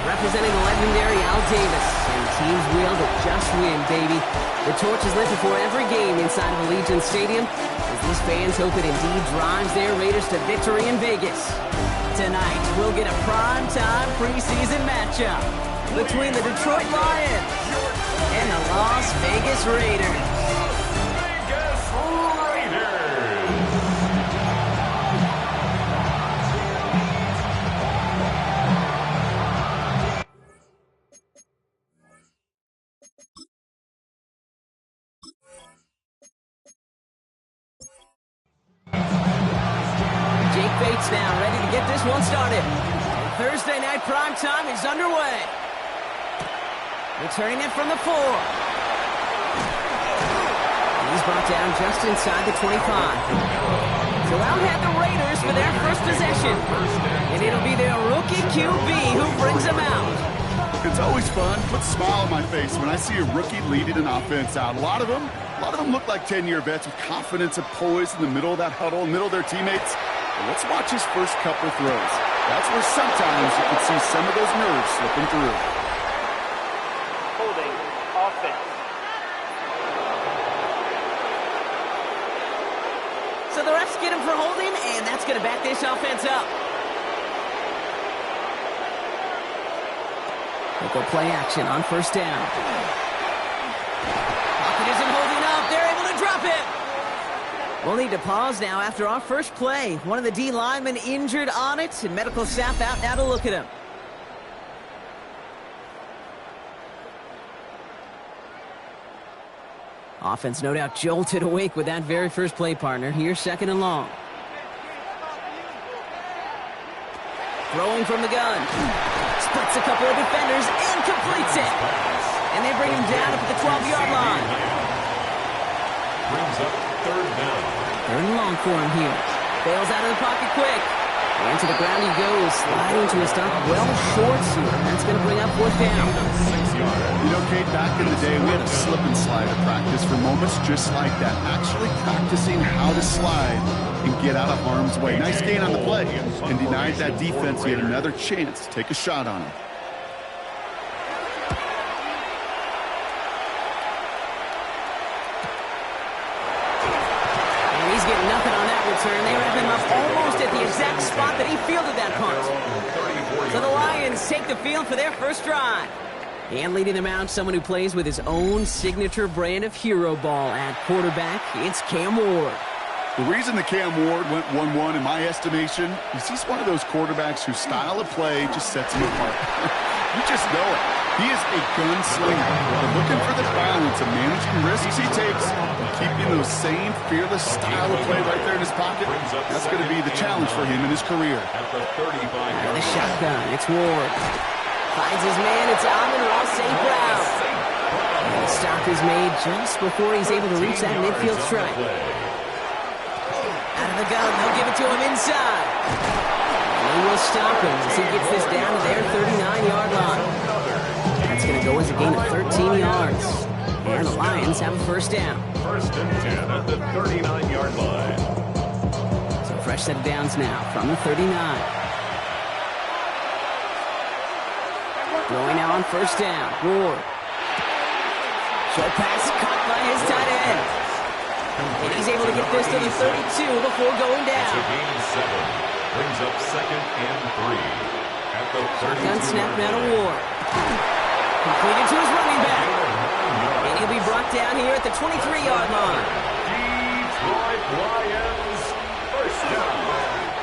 Representing the legendary Al Davis, and teams will to just win, baby. The torch is lit before every game inside of Allegiant Stadium, as these fans hope it indeed drives their Raiders to victory in Vegas. Tonight, we'll get a prime-time preseason matchup between the Detroit Lions and the Las Vegas Raiders. Now ready to get this one started. Thursday night prime time is underway. Returning it from the 4. He's brought down just inside the 25. So out head the Raiders for their first possession. And it'll be their rookie QB who brings them out. It's always fun. Puts a smile on my face when I see a rookie leading an offense out. A lot of them look like 10-year vets with confidence and poise in the middle of that huddle, in the middle of their teammates. Let's watch his first couple throws. That's where sometimes you can see some of those nerves slipping through. Holding offense. So the refs get him for holding, and that's going to back this offense up. We'll go play action on first down. Pocket isn't holding up. They're able to drop it. We'll need to pause now after our first play. One of the D linemen injured on it, and medical staff out now to look at him. Offense no doubt jolted awake with that very first play, partner. Here's second and long. Throwing from the gun. Splits a couple of defenders and completes it. And they bring him down up at the 12-yard line. Brings up third down. Third and long for him here. Bails out of the pocket quick. And to the ground he goes, sliding to a stop well short here. That's going to bring up fourth down. 6 yards. You know, Kate, back in the day, we had a slip and slide at practice for moments just like that. Actually practicing how to slide and get out of harm's way. Nice gain on the play. And denied that defense yet another chance to take a shot on him. He's getting nothing on that return. They wrap him up almost at the exact spot that he fielded that punt. So the Lions take the field for their first drive. And leading them out, someone who plays with his own signature brand of hero ball at quarterback, it's Cam Ward. The reason the Cam Ward went 1-1 in my estimation is he's one of those quarterbacks whose style of play just sets him apart. You just know it. He is a gunslinger. But looking for the balance of managing risks he takes and keeping those same fearless style of play right there in his pocket, that's going to be the challenge for him in his career. At the 35 Out of the shotgun, it's Ward. Finds his man, it's Amon-Ra St. Brown. And the stop is made just before he's able to reach that midfield strike. Out of the gun, they'll give it to him inside. And they will stop him as he gets this down to their 39-yard line. That's going to go as a gain of 13 yards. And the Lions have a first down. First and 10 at the 39-yard line. So fresh set of downs now from the 39. Throwing now on first down. Ward. Short pass caught by his tight end. And he's able to get this to the 32 before going down. It's a gain of 7. Brings up second and 3. At the 32. Gun snap now to Ward. Completed to his running back. And he'll be brought down here at the 23-yard line. Detroit Lions first down.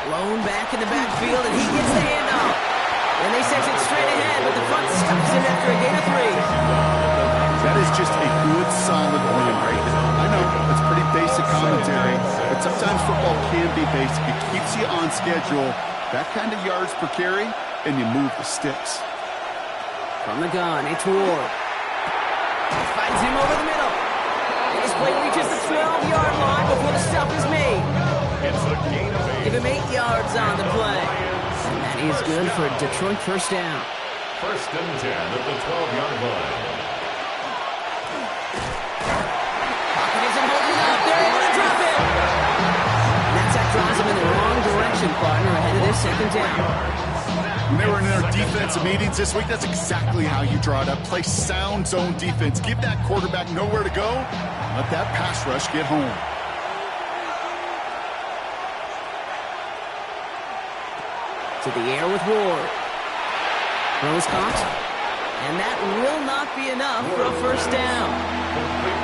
Blown back in the backfield, and he gets the handoff. And they send it straight ahead, but the front stops him after a gain of 3. That is just a good, solid win right there. I know, it's pretty basic commentary, but sometimes football can be basic. It keeps you on schedule, that kind of yards per carry, and you move the sticks. From the gun, it's Ward. Finds him over the middle. And his play reaches the 12-yard line before the stop is made. It's a gain of 8. Give him 8 yards on the play. And that is good for a Detroit first down. First and 10 at the 12-yard line. Pocket isn't holding up. They're able to drop it. And that's that draws him in the wrong direction, partner, ahead of their second down. When they were in their defensive meetings this week, that's exactly how you draw it up. Play sound zone defense. Give that quarterback nowhere to go. Let that pass rush get home. To the air with Ward. Throws caught. And that will not be enough for a first down.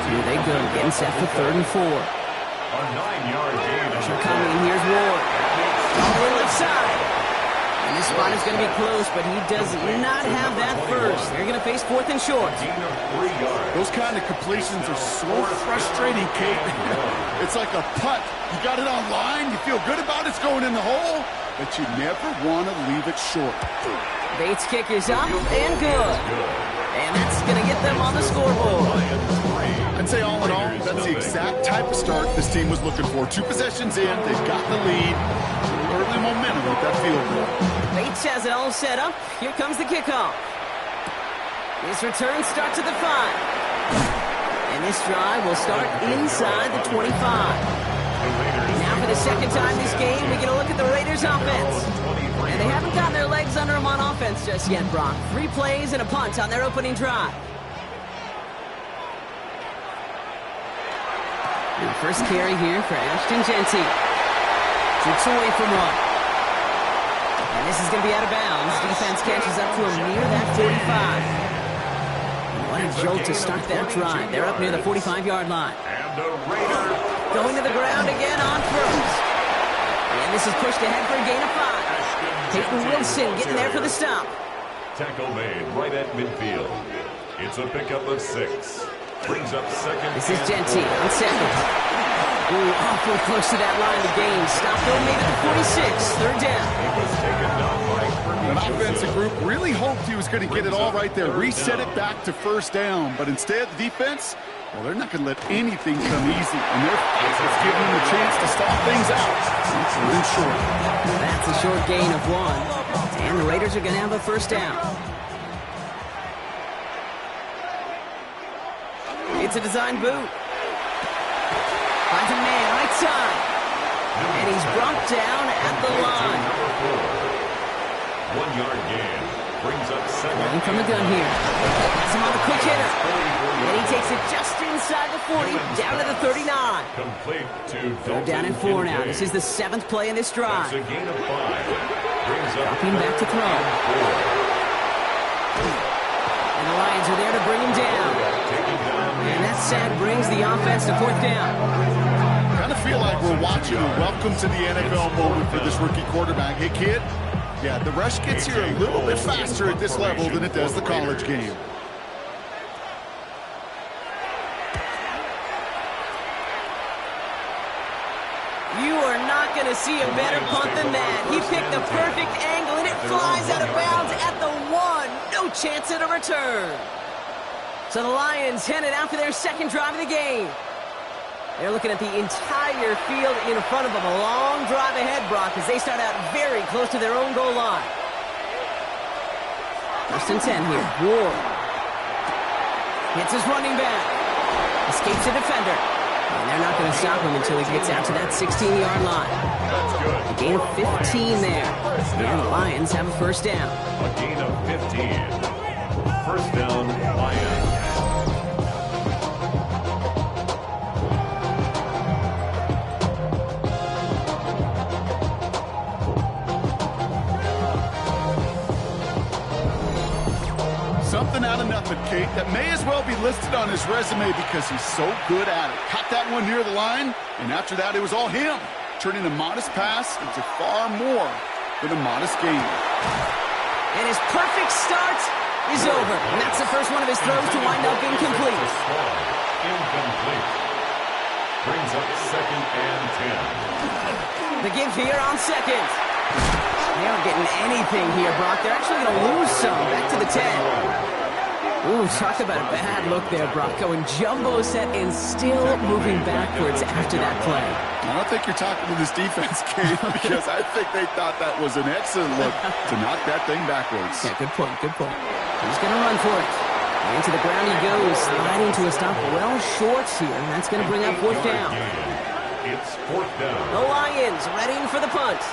Here they go, getting set for 3rd and 4. A 9-yard gain. Pressure coming, and here's Ward. On the left side. And this spot is going to be close, but he does not have that first. They're going to face 4th and short. Gain of 3 yards. Those kind of completions are so frustrating, Kate. It's like a putt. You got it on line, you feel good about it's going in the hole, but you never want to leave it short. Bates' kick is up and good. And that's going to get them on the scoreboard. I'd say all in all, that's the exact type of start this team was looking for. 2 possessions in, they've got the lead. Early momentum with that field goal. Bates has it all set up. Here comes the kickoff. This return starts at the 5. And this drive will start inside the 25. Now for the second time this game, we get a look at the Raiders' offense. And they haven't gotten their legs under them on offense just yet, Brock. 3 plays and a punt on their opening drive. The first carry here for Ashton Genty. 6 away from 1. And this is going to be out of bounds. Defense catches up to him near that 45. What a jolt to start that drive. They're up near the 45-yard line. And the Raiders going to the ground again on first. And this is pushed ahead for a gain of 5. Peyton Wilson getting there for the stop. tackle made right at midfield. It's a pickup of 6. Brings up 2nd. This is Genty on 2nd. Ooh, awfully close to that line of gain. Stop though, made it to 46. 3rd down. It was taken down by An offensive group really hoped he was going to get it all right there. Reset it back to 1st down. But instead, the defense, well, they're not going to let anything come easy. And they're giving them a chance to stop things out. It's short. That's a short gain of 1. And the Raiders are going to have a 1st down. It's a design boot. Finds a man right side. And he's brought down at the line. 1-yard gain. Brings up 2nd. Running from the gun here. Has him on the quick hitter. And he takes it just inside the 40, down to the 39. Complete to 3rd down and 4 now. This is the 7th play in this drive. That's a gain of 5. Brings up Dropping back to throw. And the Lions are there to bring him down. And that sack brings the offense to 4th down. Kind of feel like we're watching a welcome to the NFL moment for this rookie quarterback. Hey, kid, yeah, the rush gets here a little bit faster at this level than it does the college game. You are not going to see a better punt than that. He picked the perfect angle, and it flies out of bounds at the 1. No chance at a return. So the Lions headed out for their 2nd drive of the game. They're looking at the entire field in front of them. A long drive ahead, Brock, as they start out very close to their own goal line. 1st and 10 here. Ward hits his running back. Escapes a defender. And they're not going to stop him until he gets out to that 16-yard line. That's good. A gain of 15 there. And the Lions have a 1st down. A gain of 15. 1st down, Lions. Something out of nothing, Kate, that may as well be listed on his resume because he's so good at it. Caught that one near the line, and after that, it was all him, turning a modest pass into far more than a modest gain. And his perfect start is over. And that's the first one of his throws to wind up incomplete. Incomplete. Brings up 2nd and 10. The give here on 2nd. They aren't getting anything here, Brock. They're actually going to lose some. Back to the 10. Ooh, talk about a bad look there, Brock. Going jumbo set and still moving backwards after that play. I don't think you're talking to this defense, Kate, because I think they thought that was an excellent look to knock that thing backwards. Yeah, good point, good point. He's going to run for it. Into the ground he goes, sliding to a stop well short here, and that's going to bring up 4th down. It's 4th down. The Lions readying for the punt.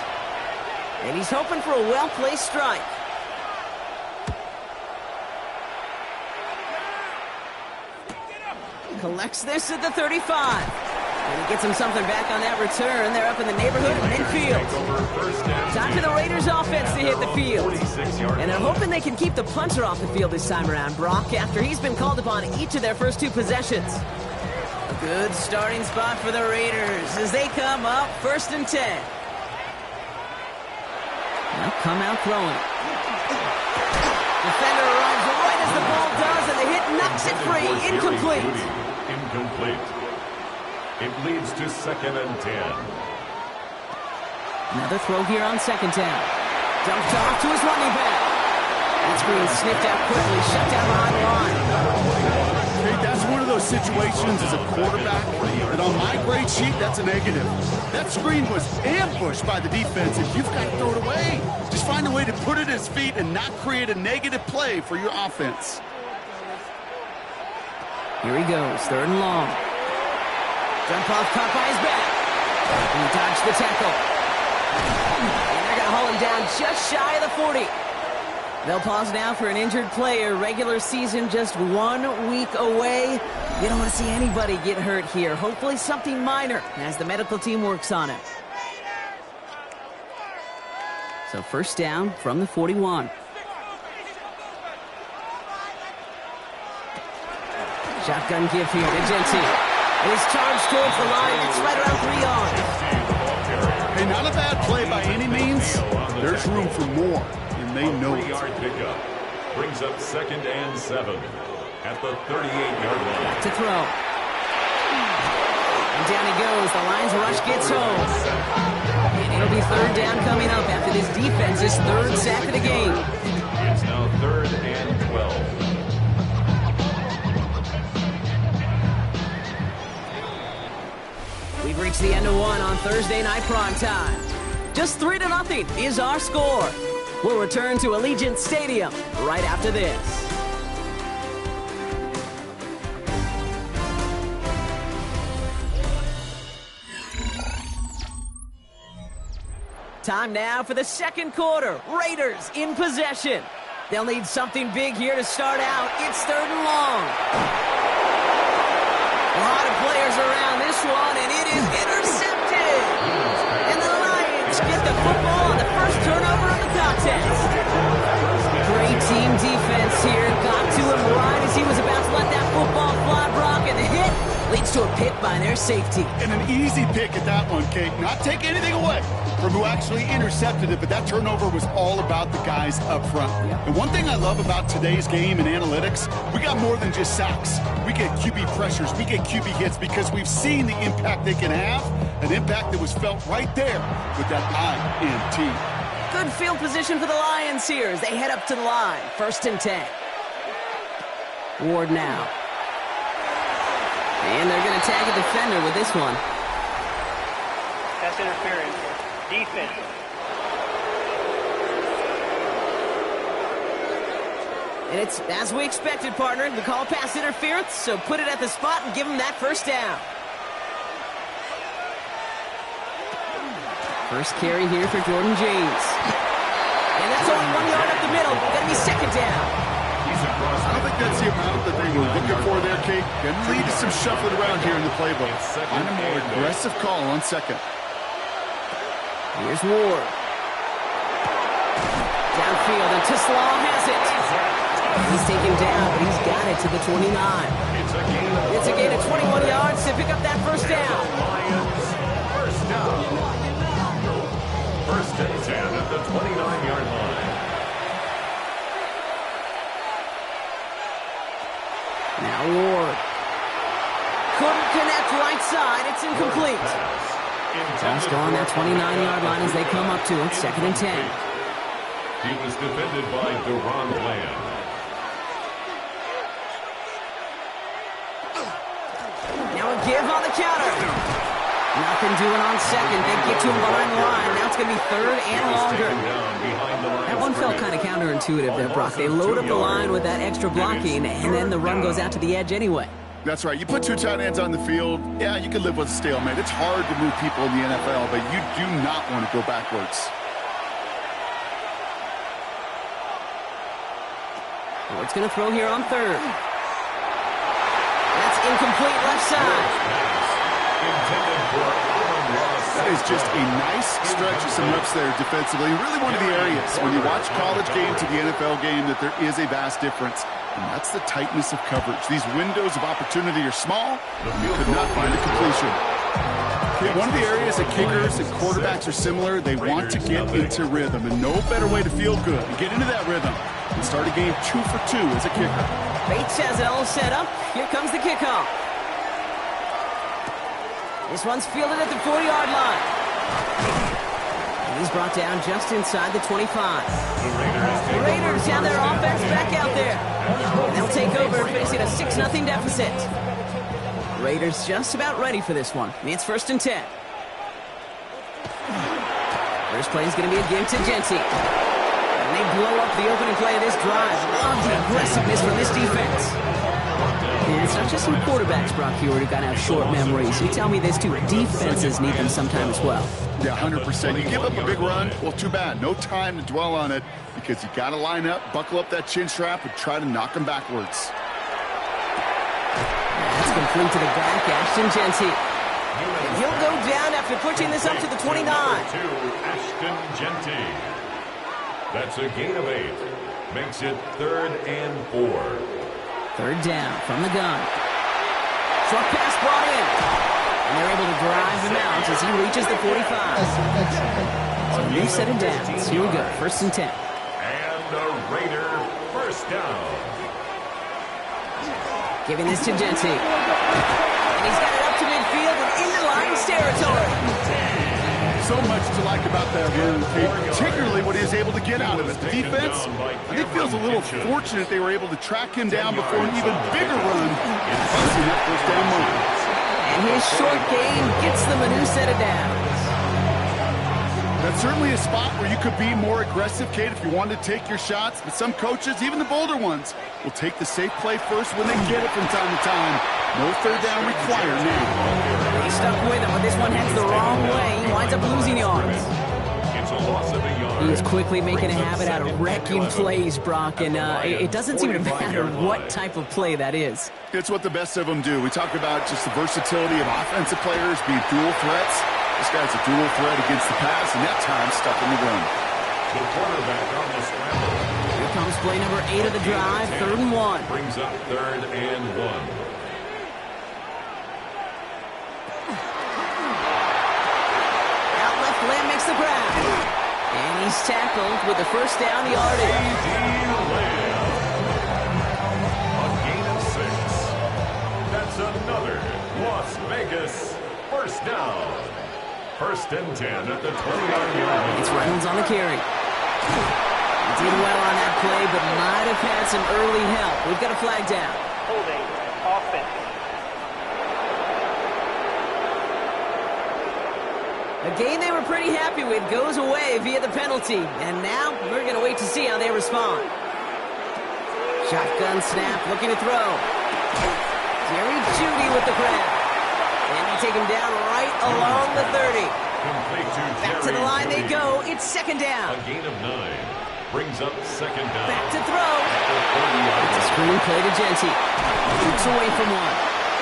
And he's hoping for a well-placed strike. Collects this at the 35. And he gets him something back on that return. They're up in the neighborhood of midfield. Time for the Raiders offense to hit the field. And they're hoping they can keep the punter off the field this time around, Brock, after he's been called upon each of their first 2 possessions. A good starting spot for the Raiders as they come up 1st and 10. Now come out throwing. Defender arrives right as the ball does, and the hit knocks it free. Incomplete. Incomplete. It leads to 2nd and 10. Another throw here on 2nd down. Dumped off to his running back. That screen sniffed out quickly, shut down behind the line. Hey, that's one of those situations as a quarterback that on my grade sheet, that's a negative. That screen was ambushed by the defense, and you've got to throw it away. Just find a way to put it at his feet and not create a negative play for your offense. Here he goes, 3rd and long. Jump off, caught by his back. He dodged the tackle. And they're going to haul him down just shy of the 40. They'll pause now for an injured player. Regular season just 1 week away. You don't want to see anybody get hurt here. Hopefully something minor as the medical team works on it. So 1st down from the 41. Shotgun give here to Genty. And he's charged towards the line. It's right around 3 yards. Hey, not a bad play by any means. There's room for more. They know it. 3-yard pickup brings up 2nd and 7 at the 38-yard line. To throw. And down he goes. The Lions rush gets home. And it'll be 3rd down coming up after this defense's 3rd sack of the game. It's now 3rd and 12. We've reached the end of 1 on Thursday night prime time. Just 3-0 is our score. We'll return to Allegiant Stadium right after this. Time now for the 2nd quarter. Raiders in possession. They'll need something big here to start out. It's 3rd and long. A lot of players around this one, and it is intercepted. And the Lions get the football on the first turnover of the contest. Great team defense here. Got to him right as he was about to let that football fly, Brock, and the hit leads to a pick by their safety. And an easy pick at that one, Kate. Not taking anything away from who actually intercepted it, but that turnover was all about the guys up front. Yeah. And one thing I love about today's game and analytics, we got more than just sacks. We get QB pressures, we get QB hits because we've seen the impact they can have, an impact that was felt right there with that INT. Good field position for the Lions here as they head up to the line. 1st and 10. Ward now. And they're going to tag a defender with this one. That's interference. Defense. And it's as we expected, partner. We call pass interference, so put it at the spot and give them that 1st down. First carry here for Jordan James. And that's only 1 yard up the middle. Going to be 2nd down. I don't think that's the amount that they were looking for there, Kate. Going to lead to some shuffling around here in the playbook. Find a more aggressive call on 2nd. Here's Ward. Downfield, and Tislaw has it. He's taken down, but he's got it to the 29. It's a gain of 21 yards to pick up that 1st down. Lions, 1st down. 1st and 10 at the 29-yard line. Now Ward. Couldn't connect right side. It's incomplete. Ball's gone that 29-yard line as they come up to it. 2nd and 10. He was defended by Deron Bland. Now a give on the counter. Nothing doing on 2nd. They get to him behind the line. Now it's going to be 3rd and longer. That one felt kind of counterintuitive there, Brock. They load up the line with that extra blocking, and then the run goes out to the edge anyway. That's right. You put 2 tight ends on the field, yeah, you can live with a stalemate. It's hard to move people in the NFL, but you do not want to go backwards. Ward's going to throw here on third. That's incomplete left side. That is just a nice stretch of some reps there defensively. Really one of the areas when you watch college game to the NFL game that there is a vast difference. And that's the tightness of coverage. These windows of opportunity are small, and you could not find a completion. Okay, one of the areas that kickers and quarterbacks are similar, they want to get into rhythm. And no better way to feel good and get into that rhythm than start a game 2 for 2 as a kicker. Bates has it all set up. Here comes the kickoff. This one's fielded at the 40-yard line. And he's brought down just inside the 25. The Raiders have their offense back out there. And they'll take over facing a 6-0 deficit. Raiders just about ready for this one. It's 1st and 10. First play is going to be a give to Genty. And they blow up the opening play of this drive. Love the aggressiveness from this defense. And it's not just some quarterbacks, Brock, here who got to have short memories. You tell me this too. Defenses need them sometime as well. Yeah, 100%. You give up a big run, well, too bad. No time to dwell on it because you got to line up, buckle up that chin strap, and try to knock them backwards. That's complete to the back, Ashton Genty. And he'll go down after pushing this up to the 29. Ashton Genty. That's a gain of 8. Makes it 3rd and 4. 3rd down from the gun. Short pass brought in. And they're able to drive him out as he reaches the 45. So new set of downs. Here we go. 1st and 10. And the Raider first down. Giving this to Genty. And he's got it up to midfield and into Lions territory. So much to like about that run, particularly what he was able to get out of it. The defense, I think, feels a little fortunate they were able to track him down before an even bigger run. Busting that 1st down moment. And his short game gets them a new set of downs. That's certainly a spot where you could be more aggressive, Kate, if you wanted to take your shots. But some coaches, even the bolder ones, will take the safe play first when they get it from time to time. No 3rd down required now. He's stuck with him, but this one heads the wrong way. He winds up losing yards. It's a loss of a yard. He is quickly making a habit out of wrecking plays, Brock, and it doesn't seem to matter what type of play that is. It's what the best of them do. We talk about just the versatility of offensive players being dual threats. This guy's a dual threat against the pass, and that time stuck in the run. The quarterback on the scramble. Here comes play number 8 of the drive, 3rd and 1. Brings up 3rd and 1. Out left, Lamb makes the grab. And he's tackled with the 1st down yardage. A gain of 6. That's another Las Vegas 1st down. 1st and 10 at the 20-yard line. It's Reynolds on the carry. He did well on that play, but might have had some early help. We've got a flag down. Holding offense. A game they were pretty happy with goes away via the penalty. And now we're going to wait to see how they respond. Shotgun snap, looking to throw. Jerry Jeudy with the grab. And they take him down right along the 30. Back to the line they go. It's 2nd down. A gain of 9. Brings up 2nd down. Back to throw. It's a screen play to Genty. Shoots away from one.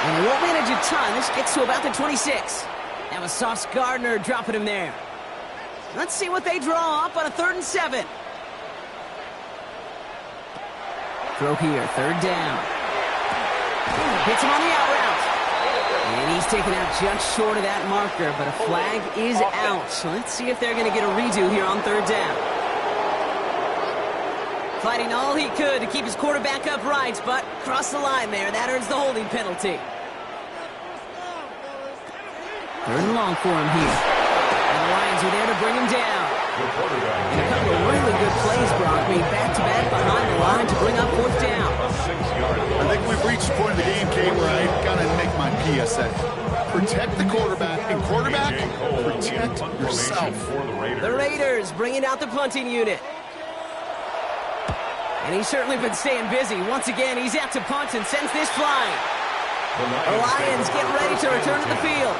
And they won't manage a ton. This gets to about the 26. That was Sauce Gardner dropping him there. Let's see what they draw up on a 3rd and 7. Throw here, 3rd down. Hits him on the out route. And he's taken out just short of that marker, but a flag is out. So let's see if they're going to get a redo here on 3rd down. Fighting all he could to keep his quarterback upright, but crossed the line there. That earns the holding penalty. 3rd and long for him here. And the Lions are there to bring him down. And a couple of really good plays, Brock, made back-to-back behind the line to bring up 4th down. I think we've reached the point of the game, Kate, where I got to make my PSA. Protect the quarterback, and quarterback, protect yourself. The Raiders bringing out the punting unit. And he's certainly been staying busy. Once again, he's out to punt and sends this flying. The Lions get ready to return to the field.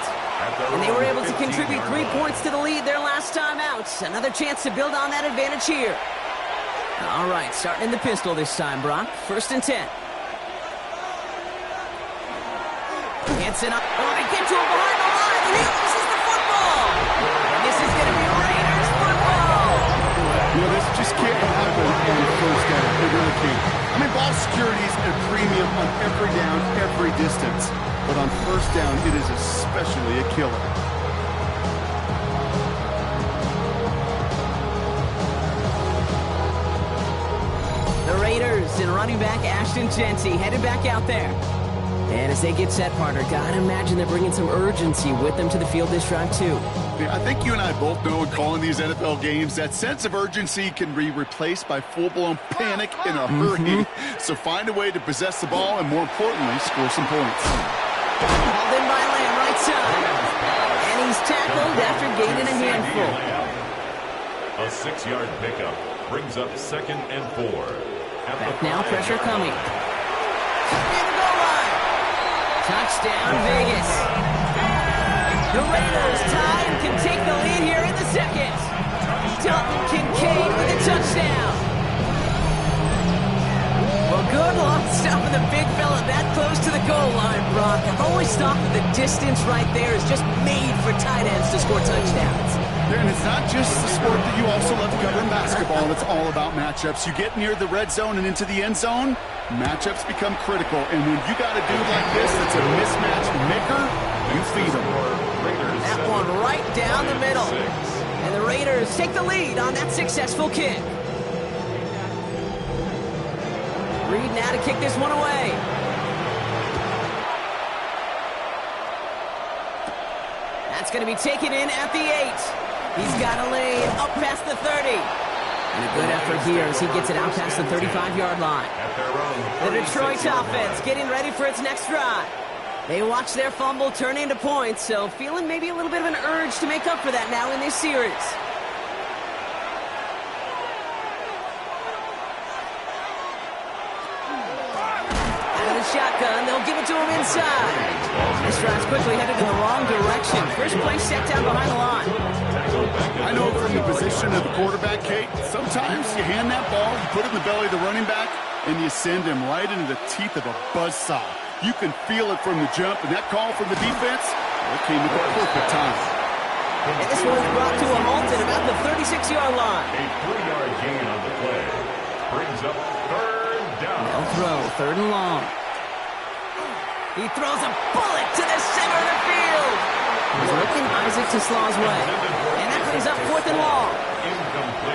And they were able to contribute 3 points to the lead their last time out. Another chance to build on that advantage here. All right, starting in the pistol this time, Brock. 1st and 10. Gets it up. Oh, they get to him behind the line, and he loses the football. And this is going to be Raiders football. You know, this just can't happen on 1st down. It really can't. I mean, ball security is a premium on every down, every distance. But on 1st down, it is especially a killer. The Raiders and running back Ashton Genty headed back out there. And as they get set, partner, gotta imagine they're bringing some urgency with them to the field this drive, too. Yeah, I think you and I both know in calling these NFL games that sense of urgency can be replaced by full-blown panic in a hurry. So find a way to possess the ball and, more importantly, score some points. Hauled in by Lamb, right side. And he's tackled after gaining a handful. A 6-yard pickup brings up 2nd and 4. Back now, pressure coming. In the goal line. Touchdown, Vegas. The Raiders tie and can take the lead here in the 2nd. Dalton Kincaid with a touchdown. Well, good luck stopping the big fella that close to the goal line, Brock. I've always thought that the distance right there is just made for tight ends to score touchdowns. Yeah, and it's not just the sport that you also love to cover in basketball. It's all about matchups. You get near the red zone and into the end zone, matchups become critical. And when you got a dude like this that's a mismatch maker, you feed him. That one right down the middle. And the Raiders take the lead on that successful kick. Reed now to kick this one away. That's going to be taken in at the 8. He's got a lane up past the 30. And a good effort here as he gets it out past the 35-yard line. The Detroit offense getting ready for its next drive. They watch their fumble turn into points, so feeling maybe a little bit of an urge to make up for that now in this series. Shotgun, they'll give it to him inside. This drive's quickly headed in the wrong direction. First play set down behind the line. I know from the position of the quarterback, Kate, sometimes you hand that ball, you put it in the belly of the running back, and you send him right into the teeth of a buzzsaw. You can feel it from the jump, and that call from the defense, it came at the perfect time. And this one is brought to a halt at about the 36-yard line. A 3-yard gain on the play brings up 3rd down. They'll throw, 3rd and long. He throws a bullet to the center of the field. He's looking Isaac to Slaw's way. And that brings up 4th and long.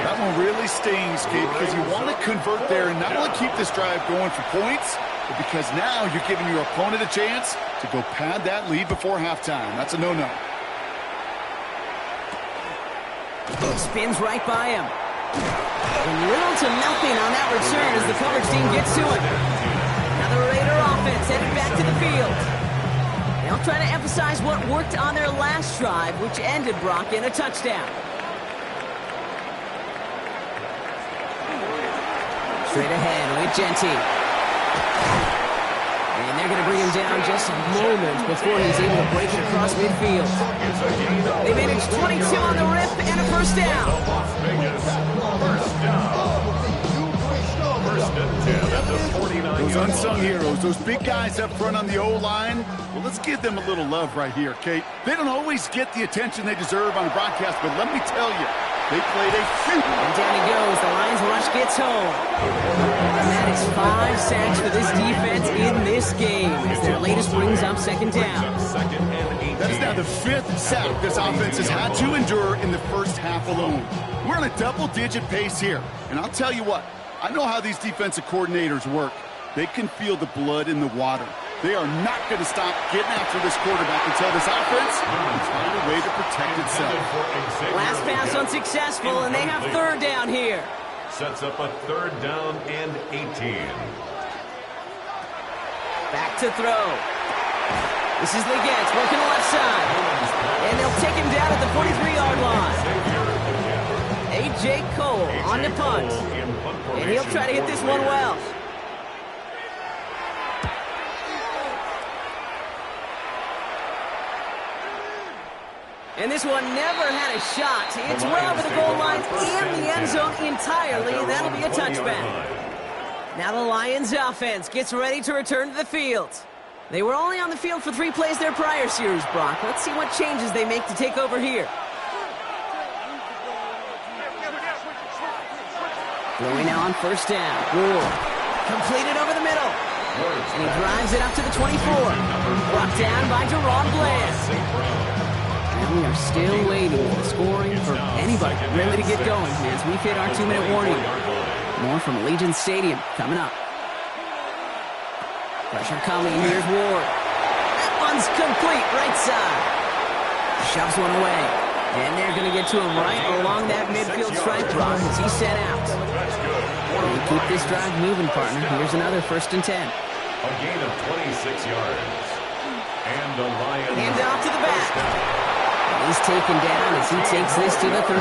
That one really stings, Kate, because you want to convert there and not only keep this drive going for points, but because now you're giving your opponent a chance to go pad that lead before halftime. That's a no-no. Spins right by him. And little to nothing on that return as the coverage team gets to it. Now the Raider offense headed back to the field. They'll try to emphasize what worked on their last drive, which ended, Brock, in a touchdown. Straight ahead with Genty. And they're going to bring him down just a moment before he's able to break it across midfield. They managed 22 on the rip and a 1st down. First down. 1st and 10 at the 49. Those unsung heroes, those big guys up front on the O-line, well, let's give them a little love right here, Kate. They don't always get the attention they deserve on the broadcast, but let me tell you, they played a huge... And down he goes. The Lions rush gets home. And that is 5 sacks for this defense in this game as their latest brings up 2nd down. That is now the 5th sack this offense has had to endure in the first half alone. We're on a double-digit pace here, and I'll tell you what, I know how these defensive coordinators work. They can feel the blood in the water. They are not going to stop getting after this quarterback until this offense can find a way to protect itself. Last pass unsuccessful, and they have 3rd down here. Sets up a 3rd down and 18. Back to throw. This is Leggett working the left side. And they'll take him down at the 43-yard line. A.J. Cole on the punt. And he'll try to hit this one well. And this one never had a shot. It's well over the goal line and the end zone entirely, and that'll be a touchback. Now the Lions offense gets ready to return to the field. They were only on the field for 3 plays their prior series, Brock. Let's see what changes they make to take over here. Throwing now on first down. Ward. Completed over the middle. And he drives it up to the 24. Brought down by Jerron Bland. And we are still waiting for the scoring for anybody ready to get going as we've hit our 2-minute warning. More from Allegiant Stadium coming up. Pressure coming. Here's Ward. That one's complete. Right side. Shoves one away. And they're going to get to him right along that midfield strike block as he set out. And keep this drive moving, partner. Here's another 1st and 10. A gain of 26 yards. And the Lions. Hand off to the back. And he's taken down as he takes this to the 38.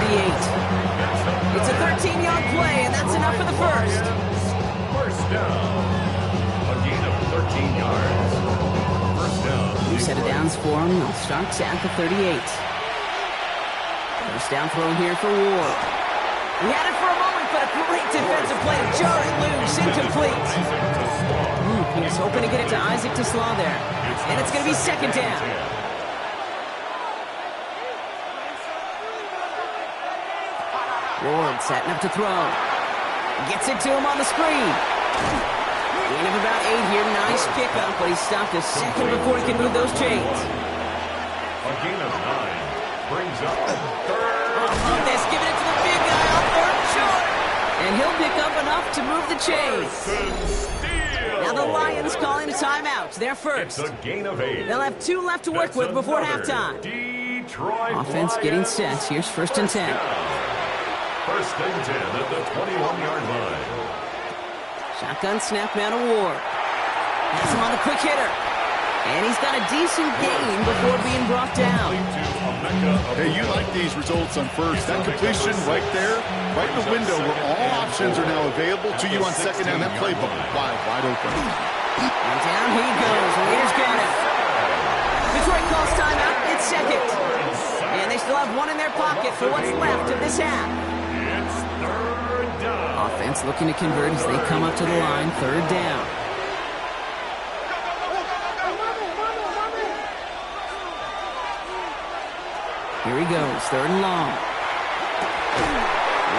It's a 13-yard play, and that's enough for the first. First down. A gain of 13 yards. First down. New set of downs for him. They'll start at the 38. First down throw here for Ward. He had it for a moment, but a great defensive play. Jarring loose, incomplete. He was hoping to get it to Isaac Slaw there. And it's going to be 2nd down. Ward setting up to throw. Gets it to him on the screen. Gain of about 8 here. Nice pickup, but he stopped a second before he can move those chains. A gain of 9 brings up third. Oh, this, giving it to the big guy on 3rd short. And he'll pick up enough to move the chains. Now the Lions calling a timeout. They're first. It's a gain of 8. They'll have 2 left to work with before halftime. Detroit Offense Lions getting set. Here's 1st and 10. 1st and 10 at the 21-yard line. Shotgun snap now to Ward. Has him on the quick hitter. And he's got a decent gain before being brought down. Hey, you like these results on first. That completion right there, right in the window where all options are now available to you on 2nd down. That playbook wide open. And down he goes. Raiders got it. Detroit calls timeout. It's 2nd. And they still have 1 in their pocket for what's left of this half. It's 3rd down. Offense looking to convert as they come up to the line. 3rd down. Here he goes, 3rd and long.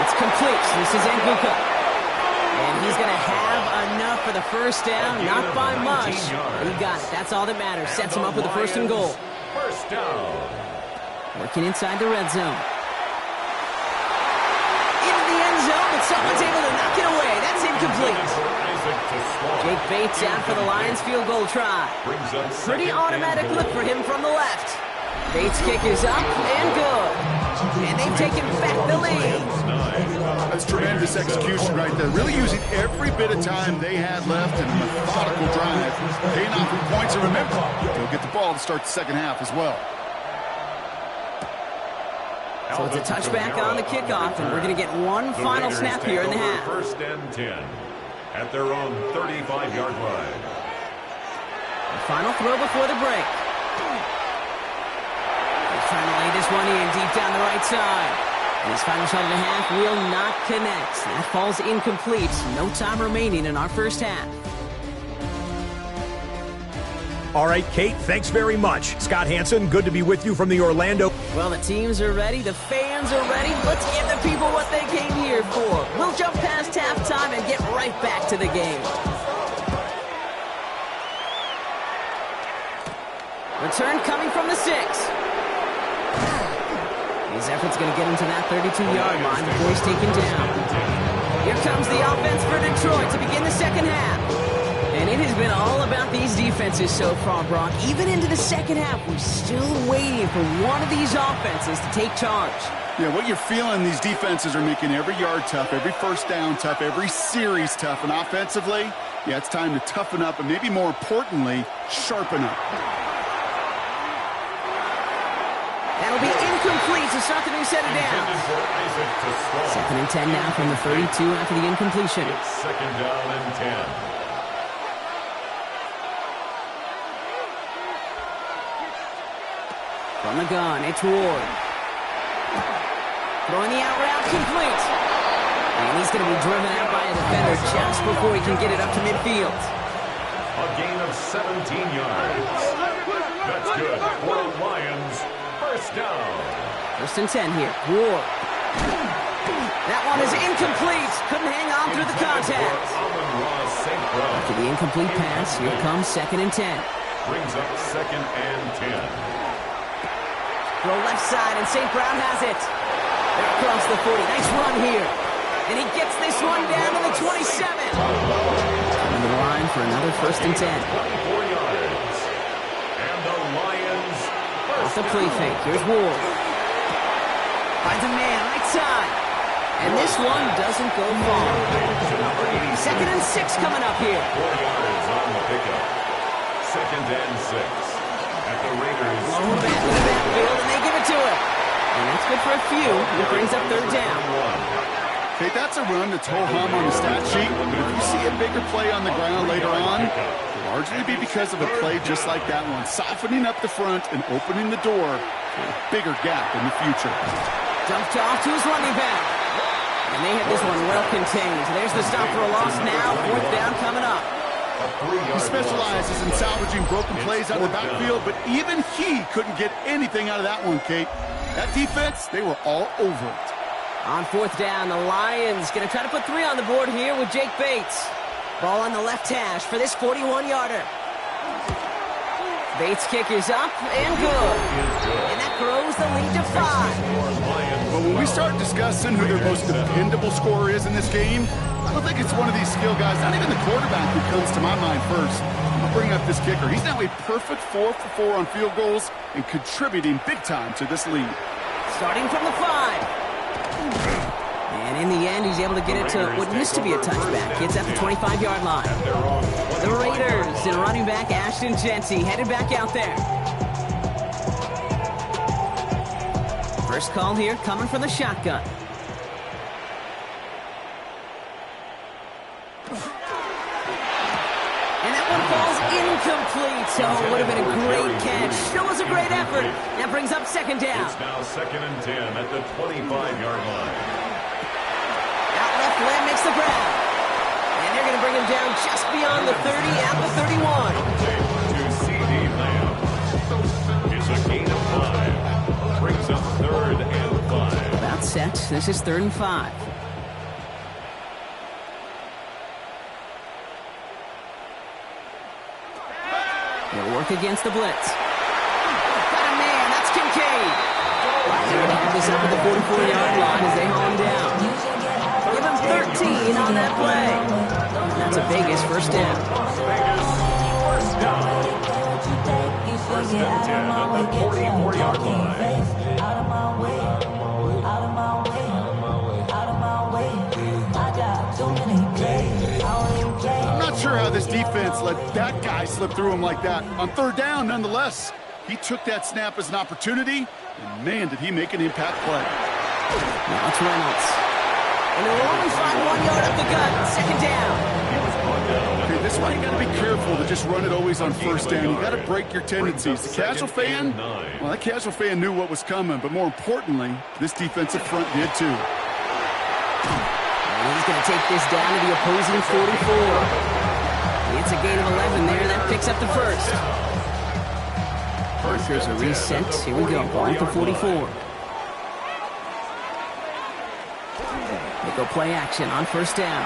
It's complete. This is Nguka. And he's going to have enough for the first down. Not by much. But he got it. That's all that matters. Sets him up with a 1st and goal. First down. Working inside the red zone. Into the end zone, but someone's able to knock it away. That's incomplete. Jake Bates out for the Lions field goal try. Pretty automatic look for him from the left. Bates' kick is up and good. And they've taken back the lead. That's tremendous execution right there. Really using every bit of time they had left in a methodical drive. Paying off with points. And remember, they'll get the ball to start the 2nd half as well. So it's a touchback on the kickoff, and we're going to get one final snap here in the half. 1st and 10 at their own 35-yard line. The final throw before the break. Trying to lay this one in deep down the right side. And his final shot and a half will not connect. That falls incomplete. No time remaining in our first half. All right, Kate, thanks very much. Scott Hansen, good to be with you from the Orlando. Well, the teams are ready. The fans are ready. Let's give the people what they came here for. We'll jump past halftime and get right back to the game. Return coming from the 6. His effort's going to get him to that 32-yard line before he's taken down. Here comes the offense for Detroit to begin the 2nd half. And it has been all about these defenses so far, Brock. Even into the 2nd half, we're still waiting for one of these offenses to take charge. Yeah, what you're feeling, these defenses are making every yard tough, every first down tough, every series tough. And offensively, yeah, it's time to toughen up and maybe more importantly, sharpen up. That'll be incomplete to start the new set of downs. 2nd and 10 now from the 32 after the incompletion. It's 2nd down and 10. From the gun, it's Ward. Throwing the out route complete. And he's going to be driven out by a defender just before he can get it up to midfield. A gain of 17 yards. That's good for Lions. First down. First and 10 here. Ward. That one is incomplete. Couldn't hang on through the contact. After the incomplete pass, here comes second and 10. Brings up second and 10. Throw left side, and St. Brown has it. They're across the 40. Nice run here. And he gets this one down to the 27. On the line for another first and 10. 24 yards. And the Lions Off the play fake. Here's Ward. Finds a man right side. And this one doesn't go far. Second and 6 coming up here. 4 yards on the pickup. Second and 6. At the Raiders. Low back to the backfield, and they give it to him. And that's good for a few. It brings up third down. Okay, that's a run that's ho-hum on the stat sheet, but if you see a bigger play on the ground later on, it'll largely be because of a play just like that one, softening up the front and opening the door for a bigger gap in the future. Dumped off to his running back. And they have this one well contained. There's the stop for a loss now. Fourth down coming up. He specializes in salvaging broken plays out of the backfield, but even he couldn't get anything out of that one, Kate. That defense, they were all over it. On fourth down, the Lions going to try to put 3 on the board here with Jake Bates. Ball on the left hash for this 41-yarder. Bates' kick is up and good. And that grows the lead to 5. But when we start discussing who their most dependable scorer is in this game, I don't think it's one of these skill guys, not even the quarterback, who comes to my mind first. I'll bring up this kicker. He's now a perfect 4 for 4 on field goals and contributing big time to this lead. Starting from the 5. And in the end, he's able to get it to what used to be a touchback. It's at the 25-yard line. The Raiders and running back Ashton Jeanty headed back out there. First call here coming from the shotgun. And that one falls incomplete. So it would have been a great catch. Still was a great effort. That brings up second down. It's now second and 10 at the 25-yard line. Out left, Lamb makes the grab. And they're going to bring him down just beyond the 30 at the 31. To C.D. Lamb. It's a gain of 5. Brings up third and 5. About set. This is third and 5. They'll work against the blitz. Got a man. That's Kincaid. They're going to have this up at the 44-yard line as they haul him down. Give him 13 on that play. That's a Vegas first down. First down. First and 10 at the 44-yard line. I'm not sure how this defense let that guy slip through him like that. On third down, nonetheless, he took that snap as an opportunity, and man, did he make an impact play. Now it's Reynolds. And they'll only find 1 yard up the gut. Second down. Okay, this is why you got to be careful to just run it always on first down. You got to break your tendencies. The casual fan, well, that casual fan knew what was coming, but more importantly, this defensive front did too. And he's going to take this down to the opposing 44. It's a gain of 11 there. That picks up the first. There's a reset. Here we go. Ball at the 44. They go play action on first down.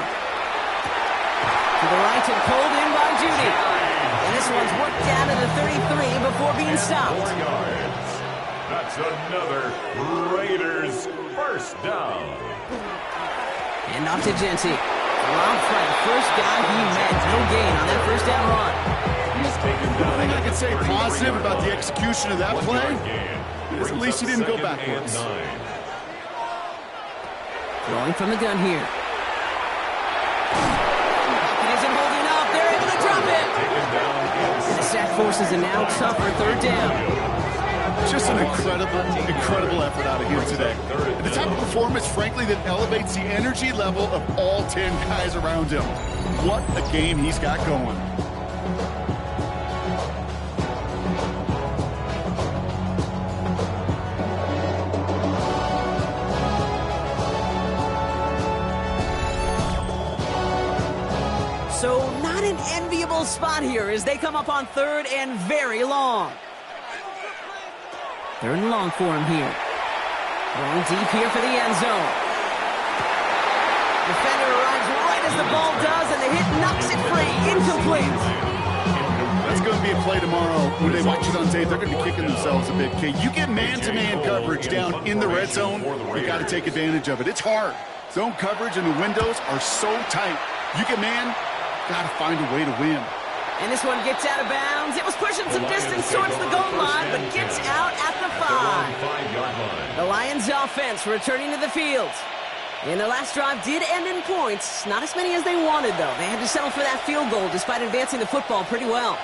To the right and pulled in by Judy. And this one's worked down to the 33 before being stopped. 4 yards. That's another Raiders first down. And off to Jeanty. Rob Frank, first guy he met. No gain on that first down run. He's taken down. The thing I can say positive about the execution of that play is at least he didn't go backwards. Throwing from the gun here. It isn't holding up. They're able to drop it. And the sack forces a now tougher third down. Just an incredible effort out of here today. And the type of performance, frankly, that elevates the energy level of all 10 guys around him. What a game he's got going. So not an enviable spot here as they come up on third and very long. Third and long for him here. Going deep here for the end zone. Defender arrives right as the ball does, and the hit knocks it free. Incomplete. That's going to be a play tomorrow. When they watch it on tape, they're going to be kicking themselves a bit. Okay, you get man-to-man coverage down in the red zone, you got to take advantage of it. It's hard. Zone coverage and the windows are so tight. You get man, got to find a way to win. And this one gets out of bounds. It was pushing some distance towards the goal line, but gets out at the 5. The Lions offense returning to the field. And their last drive did end in points. Not as many as they wanted, though. They had to settle for that field goal despite advancing the football pretty well.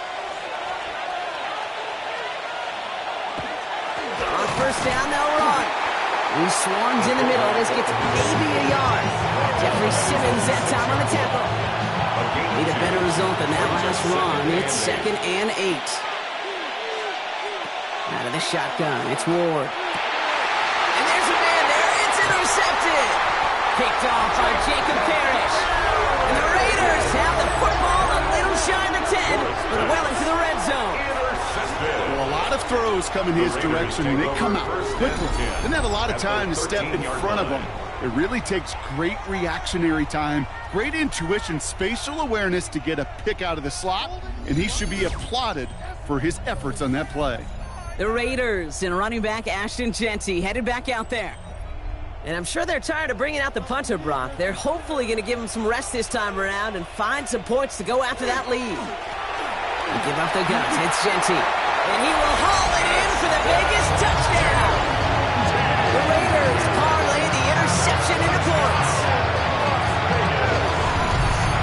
On first down, they'll run. He swarms in the middle. This gets maybe a yard. Jeffrey Simmons that time on the tempo. Need a better result than that last run. It's 2nd and 8. Out of the shotgun, it's Ward. And there's a man there. It's intercepted. Picked off by Jacob Parrish. And the Raiders have the football a little shy of the 10, but well into the red zone. Well, a lot of throws come in his direction, and they come out quickly. Didn't have a lot of time to step in front of them. It really takes great reactionary time, great intuition, spatial awareness to get a pick out of the slot, and he should be applauded for his efforts on that play. The Raiders and running back Ashton Jeanty headed back out there. And I'm sure they're tired of bringing out the punter, Brock. They're hopefully going to give him some rest this time around and find some points to go after that lead. They give up the guns. It's Jeanty. And he will haul it in for the Vegas touchdown. The Raiders parlay the interception into points.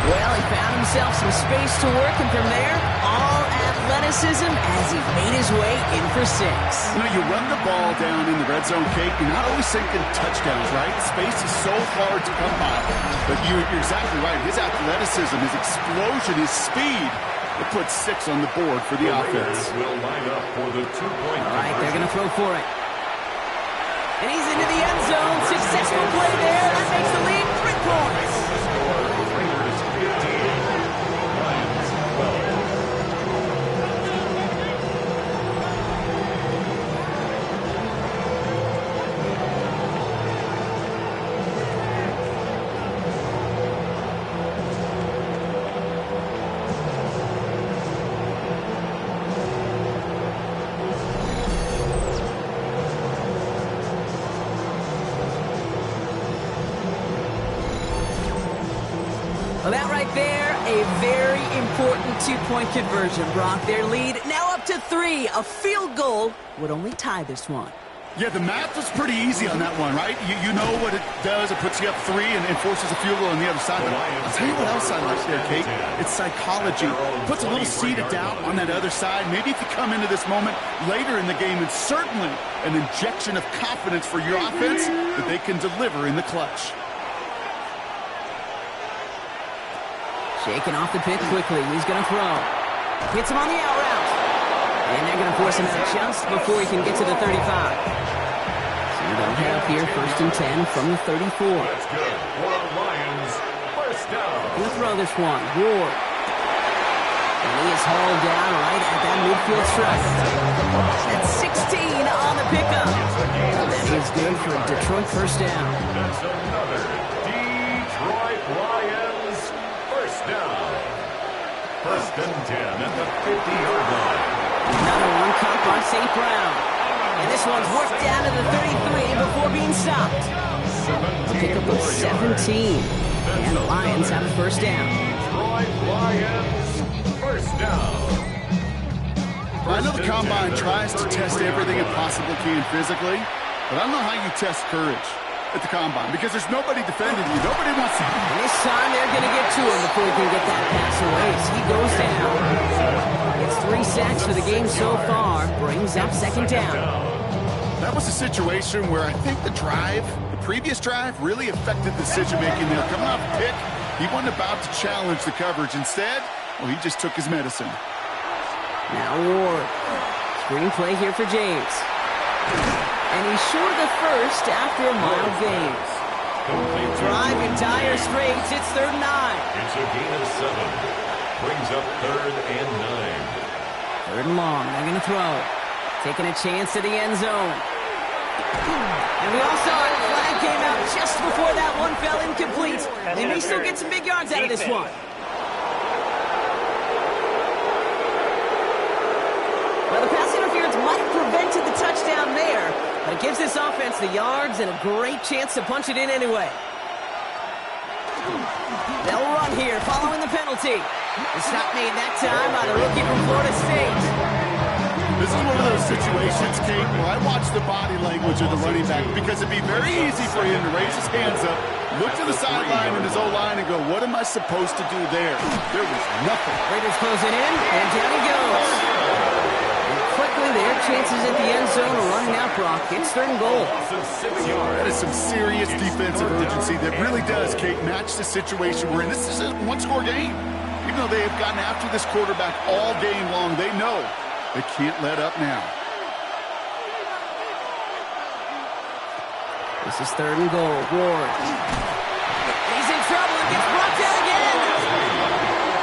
Well, he found himself some space to work, and from there, all athleticism as he made his way in for 6. You know, you run the ball down in the red zone, Kate, you're not always thinking touchdowns, right? Space is so hard to come by. But you're exactly right. His athleticism, his explosion, his speed, it puts 6 on the board for the offense. Will line up for the 2-point. All right, they're going to throw for it. And he's into the end zone. Successful play there. That makes the lead 3 points. Raiders 15, Lions 12. Well, that right there, a very important 2-point conversion, Brock. Their lead now up to 3. A field goal would only tie this one. Yeah, the math was pretty easy on that one, right? You know what it does. It puts you up 3 and forces a field goal on the other side. But I'll tell you what else I like there, Kate. It's psychology. It puts a little seed of doubt on that other side. Maybe if you come into this moment later in the game, it's certainly an injection of confidence for your offense that they can deliver in the clutch. Shaking off the pick quickly. He's going to throw. Hits him on the out route. And they're going to force him out just before he can get to the 35. So they'll have here 1st and 10 from the 34. That's good. For Lions, first down. Going to throw this one. Ward. And he is hauled down right at that midfield stripe. That's 16 on the pickup. That is good for a Detroit first down. That's another Detroit Lions first down. 1st and 10 at the 50-yard line. Another one caught by St. Brown. And this one's worked down to the 33 before being stopped. A pickup of 17. And the Lions have a first down. Detroit Lions first down. I know the Combine tries to test everything it possibly can physically, but I don't know how you test courage at the Combine because there's nobody defending you. Nobody wants to. And this time they're going to get to him before he can get that pass away. So he goes down. It's 3 sacks for the game so far. Brings up 2nd down. That was a situation where I think the previous drive, really affected the decision-making there. Coming off a pick, he wasn't about to challenge the coverage. Instead, well, he just took his medicine. Now Ward. Screenplay here for James. And he's short of the first after a mild gain. Complete. Drive in dire straits. It's 3rd and 9. It's a gain of 7. Brings up 3rd and 9. 3rd and long. They're going to throw. Taking a chance to the end zone. And we all saw it. Flag came out just before that one fell incomplete. They may still get some big yards out of this one. Well, the pass interference might have prevented the touchdown there, but it gives this offense the yards and a great chance to punch it in anyway. They'll run here following the penalty. The stop made that time by the rookie from Florida State. This is one of those situations, Kate, where I watch the body language of the running back because it'd be very easy for him to raise his hands up, look to the sideline in his O-line and go, what am I supposed to do there? There was nothing. Raiders closing in, and down he goes. And quickly, their chances at the end zone are running out, Brock. It's 3rd and goal. That is some serious defensive urgency that really does, Kate, match the situation we're in. This is a one-score game. Even though they have gotten after this quarterback all game long, they know they can't let up now. This is 3rd and goal. Ward. He's in trouble and gets brought down again.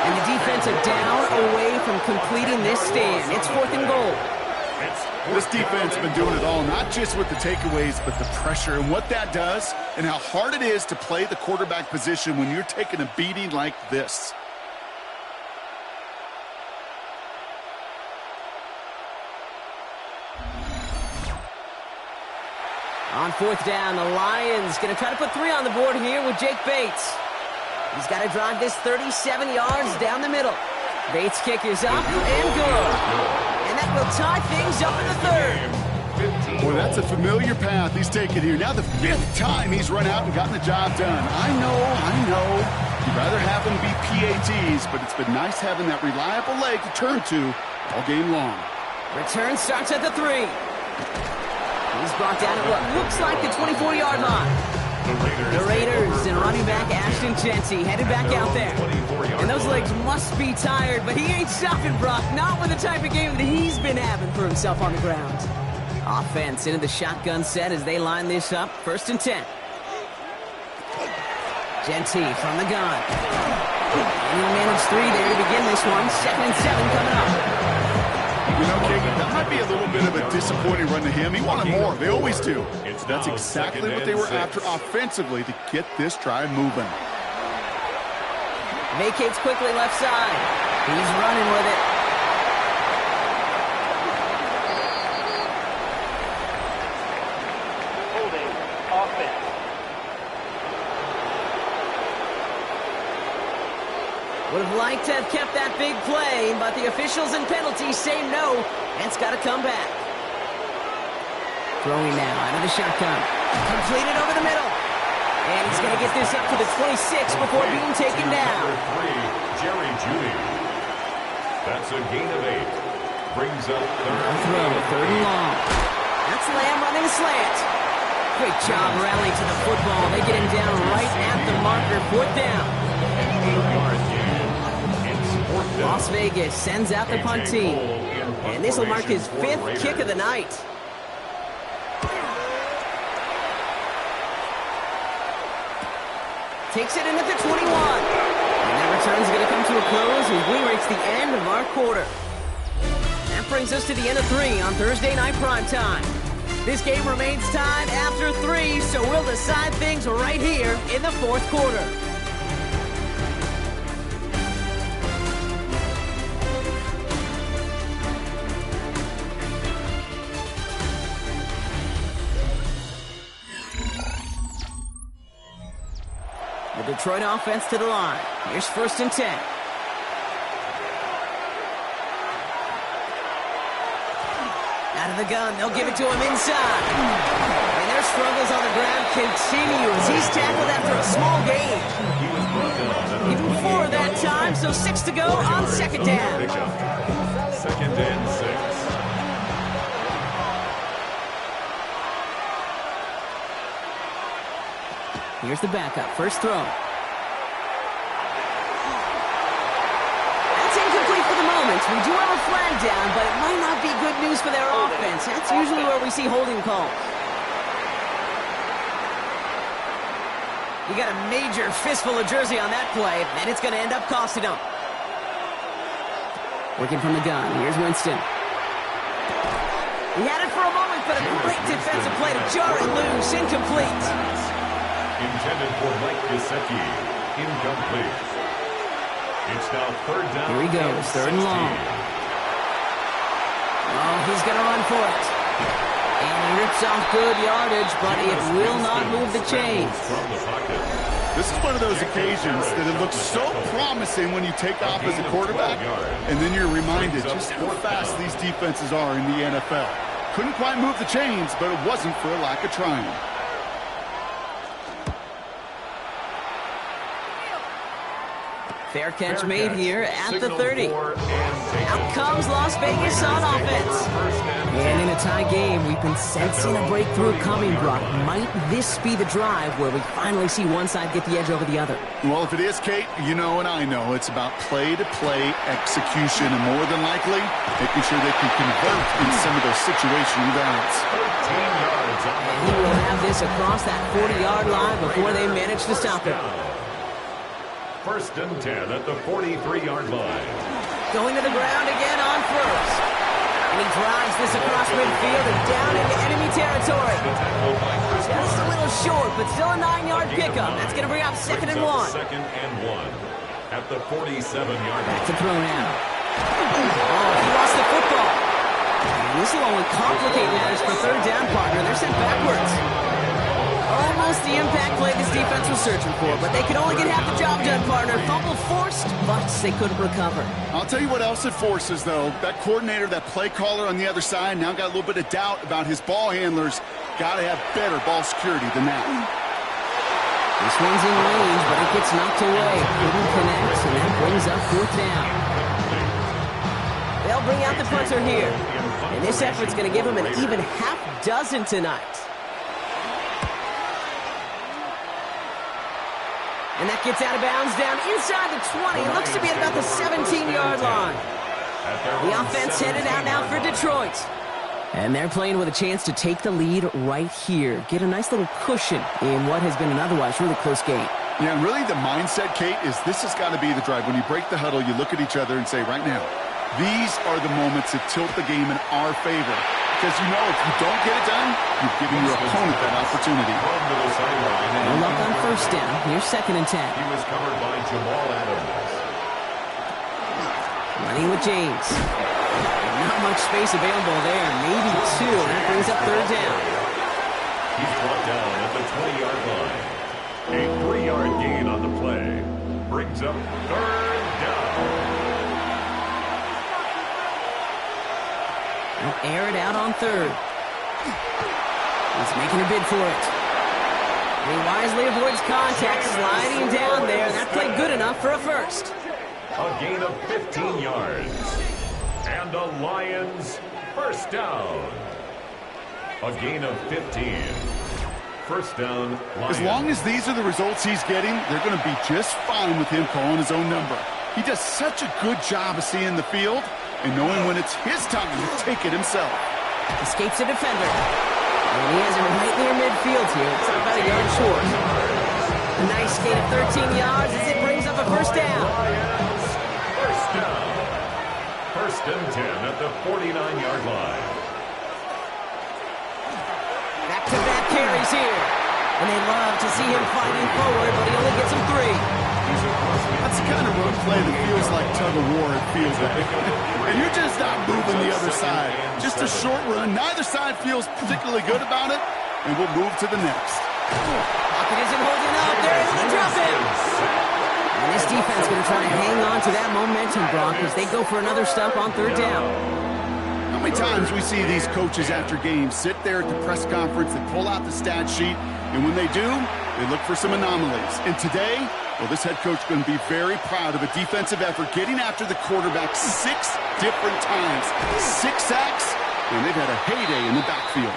And the defense are down away from completing this stand. It's 4th and goal. This defense has been doing it all, not just with the takeaways, but the pressure and what that does and how hard it is to play the quarterback position when you're taking a beating like this. On 4th down, the Lions going to try to put 3 on the board here with Jake Bates. He's got to drive this 37 yards down the middle. Bates' kick is up and good. And that will tie things up in the 3rd. Boy, that's a familiar path he's taken here. Now the 5th time he's run out and gotten the job done. I know. You'd rather have them be PATs, but it's been nice having that reliable leg to turn to all game long. Return starts at the 3. He's brought down at what looks like the 24-yard line. The Raiders and running back Ashton Jency headed back out there. And those legs must be tired, but he ain't stopping, Brock. Not with the type of game that he's been having for himself on the ground. Offense into the shotgun set as they line this up. 1st and 10. Jency from the gun. And he'll manage 3 there to begin this one. 2nd and 7 coming up. You know, King, that might be a little bit of a disappointing run to him. He wanted more. They always do. That's exactly what they were after offensively to get this drive moving. Vacates quickly left side. He's running with it. Holding offense. Would have liked to have kept that big play, but the officials and penalties say no, and it's got to come back. Throwing now out of the shotgun. Completed over the middle. And he's going to get this up to the 26 before being taken down. Number 3, Jerry Jeudy. That's a gain of 8. Brings up 3rd and long. That's Lamb running a slant. Great job rallying to the football. They get him down right at the marker. 4th down. Las Vegas sends out the punt team. And this will mark his 5th kick of the night. Takes it in at the 21. And that return's going to come to a close as we reach the end of our quarter. That brings us to the end of 3 on Thursday Night Primetime. This game remains tied after 3, so we'll decide things right here in the 4th quarter. The Detroit offense to the line. Here's 1st and 10. Out of the gun, they'll give it to him inside. And their struggles on the ground continue as he's tackled after a small gain. Even 4 that time, so 6 to go on 2nd down. 2nd and 6. Here's the backup. First throw. That's incomplete for the moment. We do have a flag down, but it might not be good news for their offense. That's usually where we see holding calls. You got a major fistful of jersey on that play, and it's going to end up costing him. Working from the gun. Here's Winston. He had it for a moment, but a great defensive play to jar it loose. Incomplete. Intended for Mike Gesicki. Incomplete. It's now third down. Here he goes, third and long. Oh, he's going to run for it. And he rips off good yardage, but it will not move the chains. This is one of those occasions that it looks so promising when you take off as a quarterback, and then you're reminded just how fast these defenses are in the NFL. Couldn't quite move the chains, but it wasn't for a lack of trying. Fair catch made here at the 30. Out comes Las Vegas on offense. And in a tie game, we've been sensing a breakthrough coming, Brock. Might this be the drive where we finally see one side get the edge over the other? Well, if it is, Kate, you know and I know it's about play-to-play execution, and more than likely, making sure they can convert in some of those situational downs. He will have this across that 40-yard line before they manage to stop him. First and 10 at the 43-yard line. Going to the ground again on first. And he drives this across midfield and down into enemy territory. Just a little short, but still a 9-yard pickup. That's going to bring up second and 1. Second and 1 at the 47-yard line. That's a throw now. Oh, he lost the football. And this will only complicate matters for third down, partner. They're sent backwards. Almost the impact play this defense was searching for, but they could only get half the job done, partner. Fumble forced, but they couldn't recover. I'll tell you what else it forces, though. That coordinator, that play caller on the other side, now got a little bit of doubt about his ball handlers. Got to have better ball security than that. This one's in range, but it gets knocked away. Couldn't connect, and that brings up fourth down. They'll bring out the punter here. And this effort's going to give him an even half dozen tonight. And that gets out of bounds down inside the 20. It looks to be at about the 17-yard line. The offense headed out now for Detroit. And they're playing with a chance to take the lead right here. Get a nice little cushion in what has been an otherwise really close game. Yeah, and really the mindset, Kate, is this has got to be the drive. When you break the huddle, you look at each other and say, right now, these are the moments that tilt the game in our favor. Because you know if you don't get it done, you've given your opponent that opportunity. No luck on first down. Here's second and 10. He was covered by Jamal Adams. Running with James. Not much space available there. Maybe two. That brings up third down. He's brought down at the 20-yard line. A 3-yard gain on the play. Brings up third down. They'll air it out on third. He's making a bid for it. He wisely avoids contact, sliding down there. That played good enough for a first. A gain of 15 yards. And the Lions first down. A gain of 15. First down, Lions. As long as these are the results he's getting, they're going to be just fine with him calling his own number. He does such a good job of seeing the field and knowing when it's his time to take it himself. Escapes a defender. And he has him right near midfield here. It's about a yard short. A nice gain of 13 yards as it brings up a first down. First down. First and 10 at the 49-yard line. Back-to-back carries here. And they love to see him fighting forward, but he only gets him 3. That's the kind of run play that feels like tug-of-war, it feels like. And you're just not moving the other side. Just a short run. Neither side feels particularly good about it, and we'll move to the next. Pocket isn't holding up. They're able to drop him. And this defense is going to try to hang on to that momentum, Brock, as they go for another stop on third down. How many times we see these coaches after games sit there at the press conference and pull out the stat sheet, and when they do, they look for some anomalies. And today, well, this head coach is going to be very proud of a defensive effort getting after the quarterback 6 different times. 6 sacks, and they've had a heyday in the backfield.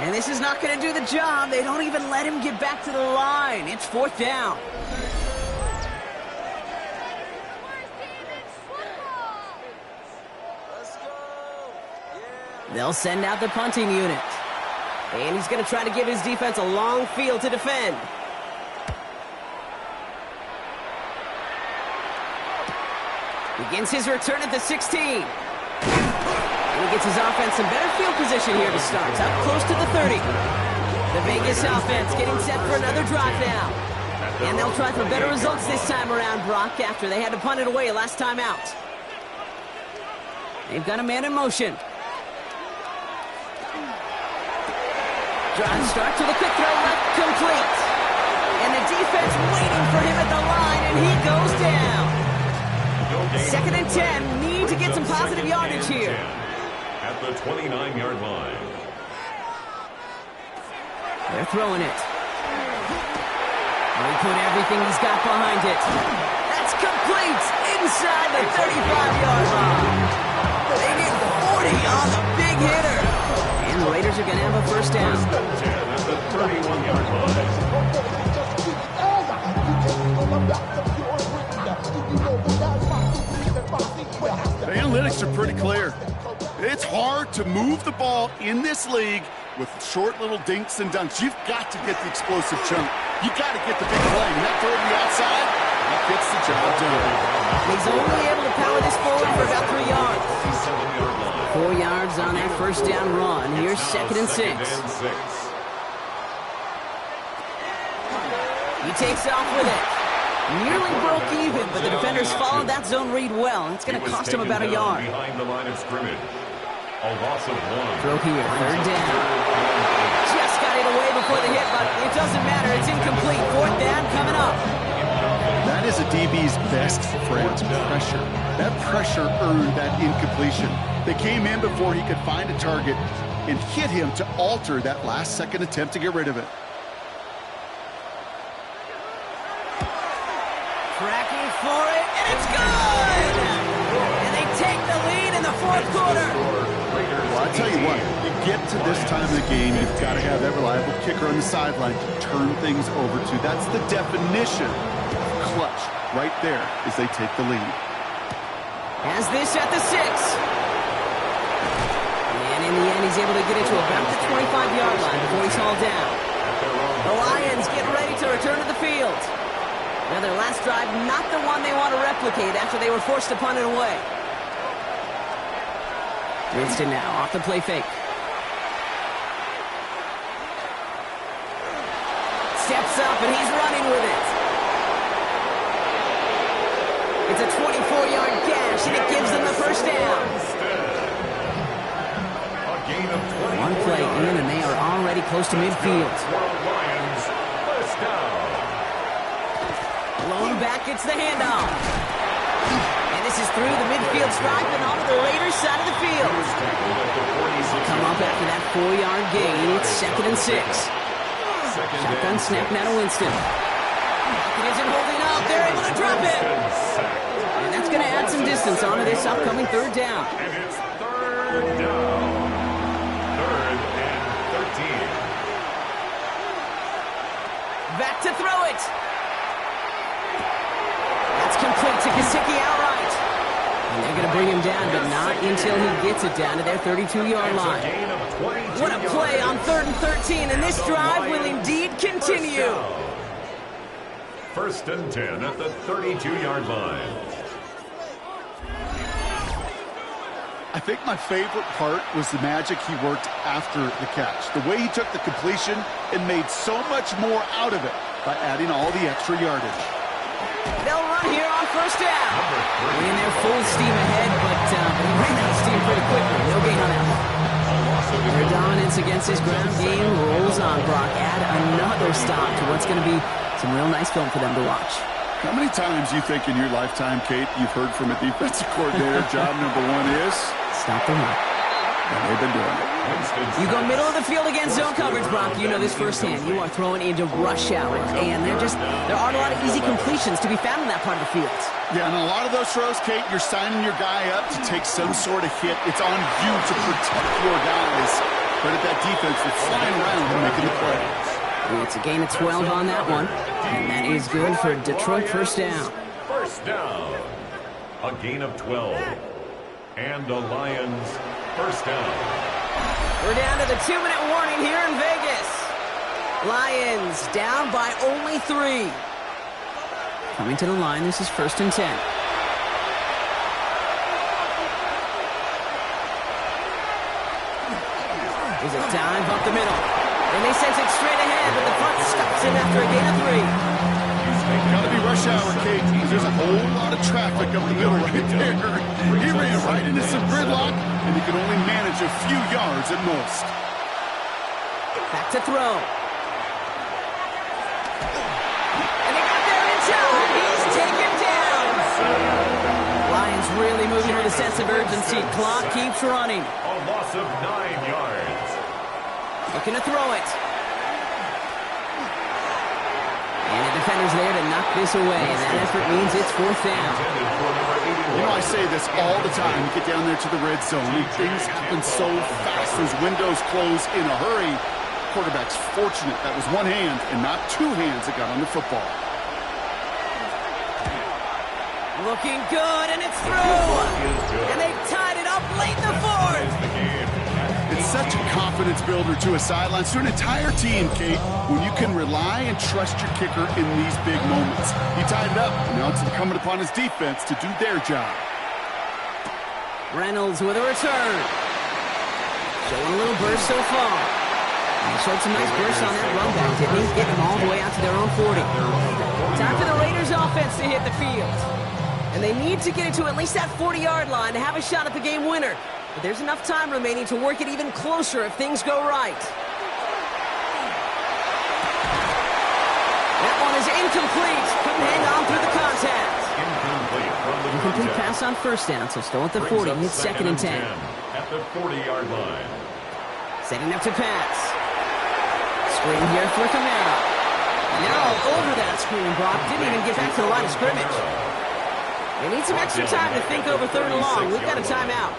And this is not going to do the job. They don't even let him get back to the line. It's fourth down. They'll send out the punting unit. And he's going to try to give his defense a long field to defend. Begins his return at the 16. And he gets his offense some better field position here to start. It's up close to the 30. The Vegas offense getting set for another drive now. And they'll try for better results this time around, Brock, after they had to punt it away last time out. They've got a man in motion. Drive starts with a quick throw left, complete. And the defense waiting for him at the line, and he goes down. 2nd and 10, need to get some positive yardage here. At the 29-yard line. They're throwing it. And he put everything he's got behind it. That's complete inside the 35-yard line. They get 40 on the big hitter. And the Raiders are going to have a first down. 10 at the 31-yard line. The analytics are pretty clear. It's hard to move the ball in this league with short little dinks and dunks. You've got to get the explosive chunk. You got to get the big play. And that throw to the outside, that gets the job done. He's only able to power this forward for about 3 yards. 4 yards on that first down run. Here's 2nd and 6. He takes off with it. Nearly broke even, but the defenders followed that zone read well. It's going to cost him about a yard. Behind the line of scrimmage. A loss of 1. Throw here, 3rd down. Just got it away before the hit, but it doesn't matter. It's incomplete. 4th down coming up. That is a DB's best friend, pressure. That pressure earned that incompletion. They came in before he could find a target and hit him to alter that last-second attempt to get rid of it. Tracking for it, and it's good! And they take the lead in the 4th quarter. Well, I tell you what, you get to this time of the game, you've got to have that reliable kicker on the sideline to turn things over to. That's the definition of clutch right there as they take the lead. Has this at the 6. And in the end, he's able to get it to about the 25-yard line before he's hauled down. The Lions get ready to return to the field. Now, their last drive, not the one they want to replicate after they were forced to punt it away. Winston now, off the play fake. Steps up, and he's running with it. It's a 24-yard gash, and it gives them the first down. One play in, and they are already close to midfield. Lions, first down. Blown back, gets the handoff. And this is through the midfield stripe and onto the Raiders' side of the field. Come up after that 4-yard gain. It's 2nd and 6. Shotgun snap now to Winston. It isn't holding up. They're able to drop it. And that's going to add some distance onto this upcoming 3rd down. And it's 3rd down. 3rd and 13. Back to throw it. That's complete to Gesicki outright. And they're going to bring him down, but not until he gets it down to their 32-yard line. What a play on 3rd and 13, and this drive will indeed continue. 1st and 10 at the 32-yard line. I think my favorite part was the magic he worked after the catch. The way he took the completion and made so much more out of it by adding all the extra yardage. They'll run here on 1st down. And they're full steam ahead, but he ran out of steam pretty quickly. No gain on that one. Their dominance against his ground game rolls on, Brock. Add another stop to what's going to be some real nice film for them to watch. How many times you think in your lifetime, Kate, you've heard from a defensive coordinator, job number 1 is? Stop the run. And they've been doing it. You go middle of the field against zone coverage, Brock. You know this firsthand. You are throwing into rush hour, and there aren't a lot of easy completions to be found in that part of the field. Yeah, and a lot of those throws, Kate, you're signing your guy up to take some sort of hit. It's on you to protect your guys. Credit that defense for flying around and making the play. It's a gain of 12 on that one, and that is good for Detroit. 1st down. 1st down. A gain of 12. And the Lions 1st down. We're down to the 2-minute warning here in Vegas. Lions down by only 3. Coming to the line, this is 1st and 10. Dive up the middle. And they send it straight ahead, but the front stops him after a gain of 3. Gotta be rush hour, Kate. There's a whole lot of traffic up the middle right there. He ran right into some gridlock, and he could only manage a few yards at most. Back to throw. And they got there in time. He's taken down. Lions really moving with a sense of urgency. Clock keeps running. A loss of 9 yards. Looking to throw it. And the defender's there to knock this away. And that effort means it's 4th down. You know, I say this all the time. You get down there to the red zone, and things happen so fast. Those windows close in a hurry. Quarterback's fortunate that was one hand and not 2 hands that got on the football. Looking good, and it's through. And they've tied it up late in the 4th. It's such a confidence builder to a sideline, to an entire team, Kate, when you can rely and trust your kicker in these big moments. He tied it up, and now it's incumbent upon his defense to do their job. Reynolds with a return. Showing a little burst so far. He showed some nice bursts on that run back, didn't he? Getting them all the way out to their own 40. Time for the Raiders offense to hit the field. And they need to get it to at least that 40-yard line to have a shot at the game winner. But there's enough time remaining to work it even closer if things go right. That one is incomplete. Couldn't hang on through the contact. Incomplete pass on 1st down, so still at the 40. It's 2nd and 10. At the 40-yard line. Setting up to pass. Screen here for Kamara. Now over that screen, Brock. Didn't even get back to the line of scrimmage. They need some extra time to think over 3rd and long. We've got a timeout.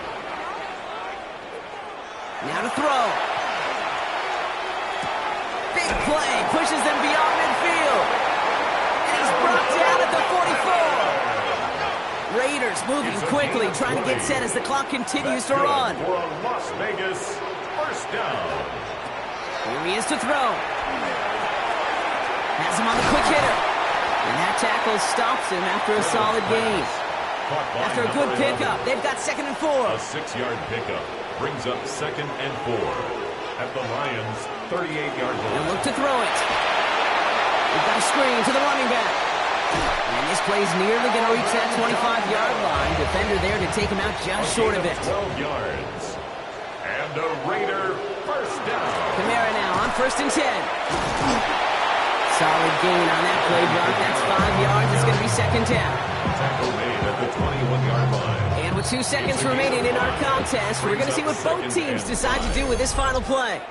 Now to throw. Big play. Pushes them beyond midfield. And he's brought down at the 44. Raiders moving quickly, trying to get set as the clock continues to run. For a Las Vegas 1st down. Here he is to throw. Has him on the quick hitter. And that tackle stops him after a solid gain. After a good pickup, they've got 2nd and 4. A 6-yard pickup brings up 2nd and 4 at the Lions' 38-yard line. They'll look to throw it. They've got a screen to the running back. And this play's nearly going to reach that 25-yard line. Defender there to take him out just short of it. 12 yards. And a Raider 1st down. Kamara now on 1st and 10. Solid gain on that play, Brock. That's 5 yards. It's going to be 2nd down. Tackle made at the 21-yard line. And with 2 seconds remaining in our contest, we're going to see what both teams decide to do with this final play.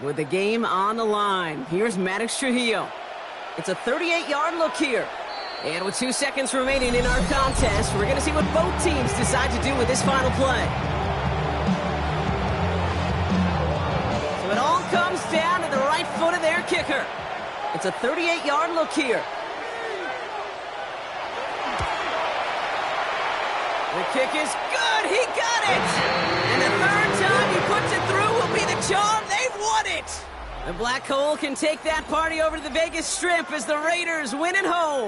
With the game on the line, here's Maddox Trujillo. It's a 38-yard look here. And with 2 seconds remaining in our contest, we're going to see what both teams decide to do with this final play. So it all comes down to the right foot of their kicker. It's a 38-yard look here. The kick is good. He got it. And the 3rd time he puts it through will be the charm. They've won it. The Black Hole can take that party over to the Vegas Strip as the Raiders win at home.